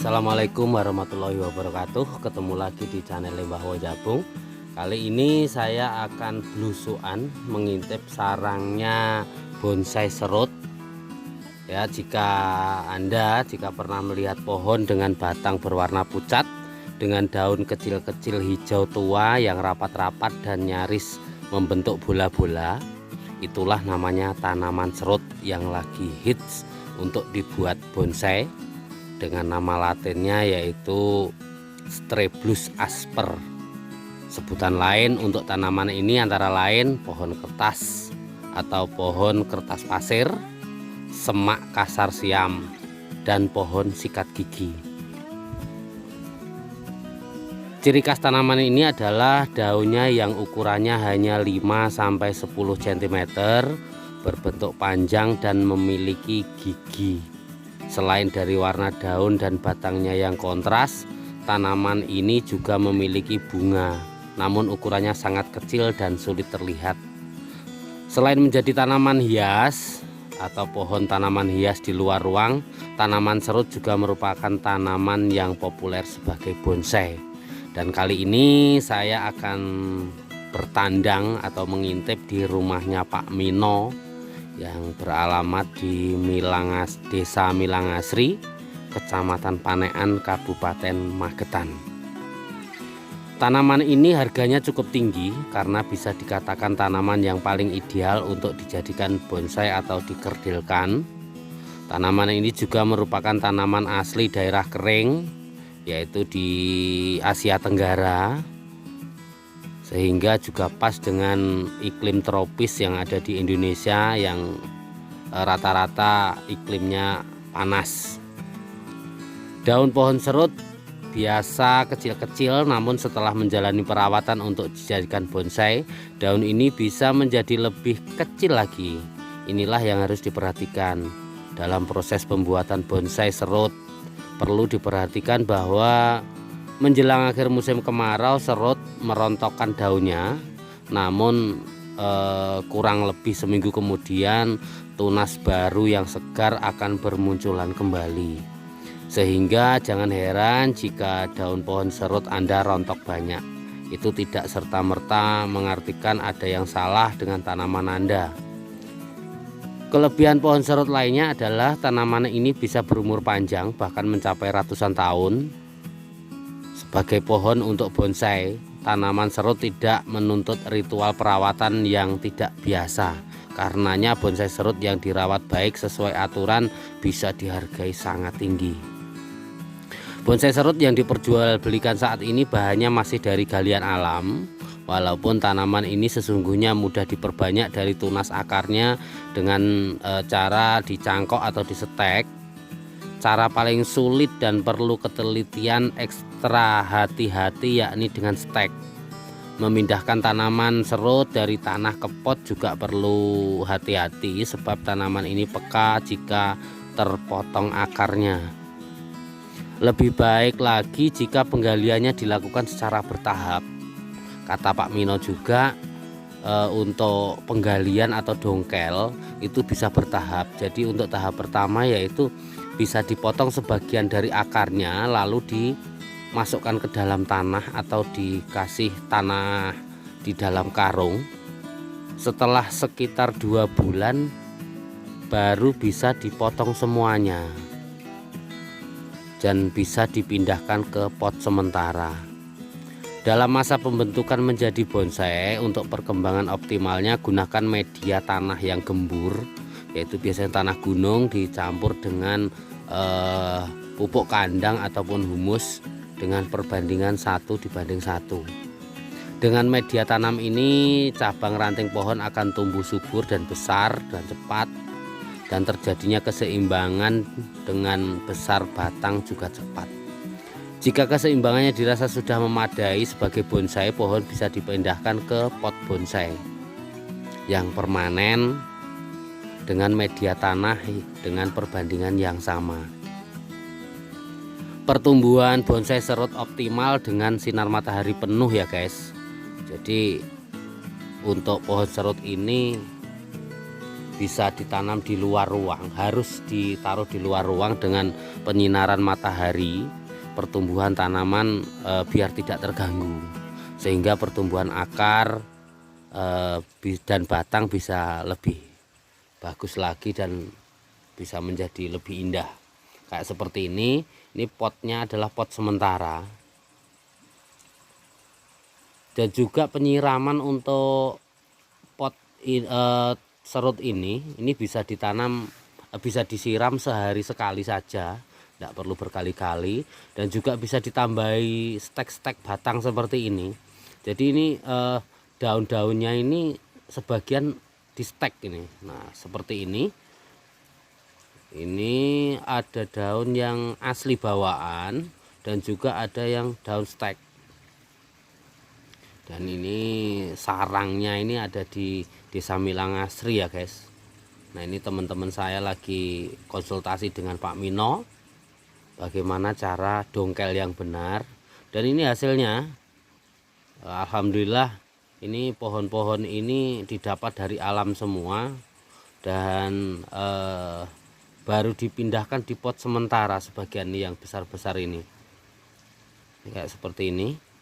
Assalamualaikum warahmatullahi wabarakatuh. Ketemu lagi di channel Lembah Wojabung. Kali ini saya akan belusuan mengintip sarangnya bonsai serut. Ya, jika pernah melihat pohon dengan batang berwarna pucat dengan daun kecil-kecil hijau tua yang rapat-rapat dan nyaris membentuk bola-bola, itulah namanya tanaman serut yang lagi hits untuk dibuat bonsai dengan nama latinnya yaitu Strelbus asper. Sebutan lain untuk tanaman ini antara lain pohon kertas atau pohon kertas pasir, semak kasar siam, dan pohon sikat gigi. Ciri khas tanaman ini adalah daunnya yang ukurannya hanya 5-10 cm, berbentuk panjang dan memiliki gigi. Selain dari warna daun dan batangnya yang kontras, tanaman ini juga memiliki bunga, namun ukurannya sangat kecil dan sulit terlihat. Selain menjadi tanaman hias atau pohon tanaman hias di luar ruang, tanaman serut juga merupakan tanaman yang populer sebagai bonsai. Dan kali ini saya akan bertandang atau mengintip di rumahnya Pak Mino yang beralamat di Desa Milangasri, Kecamatan Panekan, Kabupaten Magetan. Tanaman ini harganya cukup tinggi karena bisa dikatakan tanaman yang paling ideal untuk dijadikan bonsai atau dikerdilkan. Tanaman ini juga merupakan tanaman asli daerah kering, yaitu di Asia Tenggara, sehingga juga pas dengan iklim tropis yang ada di Indonesia yang rata-rata iklimnya panas. Daun pohon serut biasa kecil-kecil, namun setelah menjalani perawatan untuk dijadikan bonsai, daun ini bisa menjadi lebih kecil lagi. Inilah yang harus diperhatikan dalam proses pembuatan bonsai serut. Perlu diperhatikan bahwa menjelang akhir musim kemarau, serut merontokkan daunnya, namun kurang lebih seminggu kemudian tunas baru yang segar akan bermunculan kembali. Sehingga jangan heran jika daun pohon serut Anda rontok banyak. Itu tidak serta-merta mengartikan ada yang salah dengan tanaman Anda. Kelebihan pohon serut lainnya adalah tanaman ini bisa berumur panjang, bahkan mencapai ratusan tahun. Sebagai pohon untuk bonsai, tanaman serut tidak menuntut ritual perawatan yang tidak biasa. Karenanya bonsai serut yang dirawat baik sesuai aturan bisa dihargai sangat tinggi. Bonsai serut yang diperjualbelikan saat ini bahannya masih dari galian alam. Walaupun tanaman ini sesungguhnya mudah diperbanyak dari tunas akarnya dengan cara dicangkok atau disetek. Cara paling sulit dan perlu ketelitian ekstra hati-hati yakni dengan stek. Memindahkan tanaman serut dari tanah ke pot juga perlu hati-hati sebab tanaman ini peka jika terpotong akarnya. Lebih baik lagi jika penggaliannya dilakukan secara bertahap. Kata Pak Mino juga untuk penggalian atau dongkel itu bisa bertahap. Jadi untuk tahap pertama yaitu bisa dipotong sebagian dari akarnya lalu dimasukkan ke dalam tanah atau dikasih tanah di dalam karung. Setelah sekitar 2 bulan baru bisa dipotong semuanya dan bisa dipindahkan ke pot sementara. Dalam masa pembentukan menjadi bonsai, untuk perkembangan optimalnya gunakan media tanah yang gembur, yaitu biasanya tanah gunung dicampur dengan pupuk kandang ataupun humus dengan perbandingan 1:1. Dengan media tanam ini cabang ranting pohon akan tumbuh subur dan besar dan cepat, dan terjadinya keseimbangan dengan besar batang juga cepat. Jika keseimbangannya dirasa sudah memadai sebagai bonsai, pohon bisa dipindahkan ke pot bonsai yang permanen dengan media tanah dengan perbandingan yang sama. Pertumbuhan bonsai serut optimal dengan sinar matahari penuh ya guys. Jadi untuk pohon serut ini bisa ditanam di luar ruang, harus ditaruh di luar ruang dengan penyinaran matahari. Pertumbuhan tanaman biar tidak terganggu, sehingga pertumbuhan akar dan batang bisa lebih bagus lagi dan bisa menjadi lebih indah. Kayak seperti ini potnya adalah pot sementara. Dan juga penyiraman untuk pot serut ini bisa ditanam, bisa disiram sehari sekali saja, tidak perlu berkali-kali. Dan juga bisa ditambahi stek-stek batang seperti ini. Jadi ini daun-daunnya ini sebagian di stek ini. Nah seperti ini ada daun yang asli bawaan dan juga ada yang daun stek. Dan ini sarangnya ini ada di Desa Milangasri ya guys. Nah ini teman-teman saya lagi konsultasi dengan Pak Mino bagaimana cara dongkel yang benar. Dan ini hasilnya, alhamdulillah, ini pohon-pohon ini didapat dari alam semua. Dan baru dipindahkan di pot sementara sebagian yang besar-besar ini kayak seperti ini.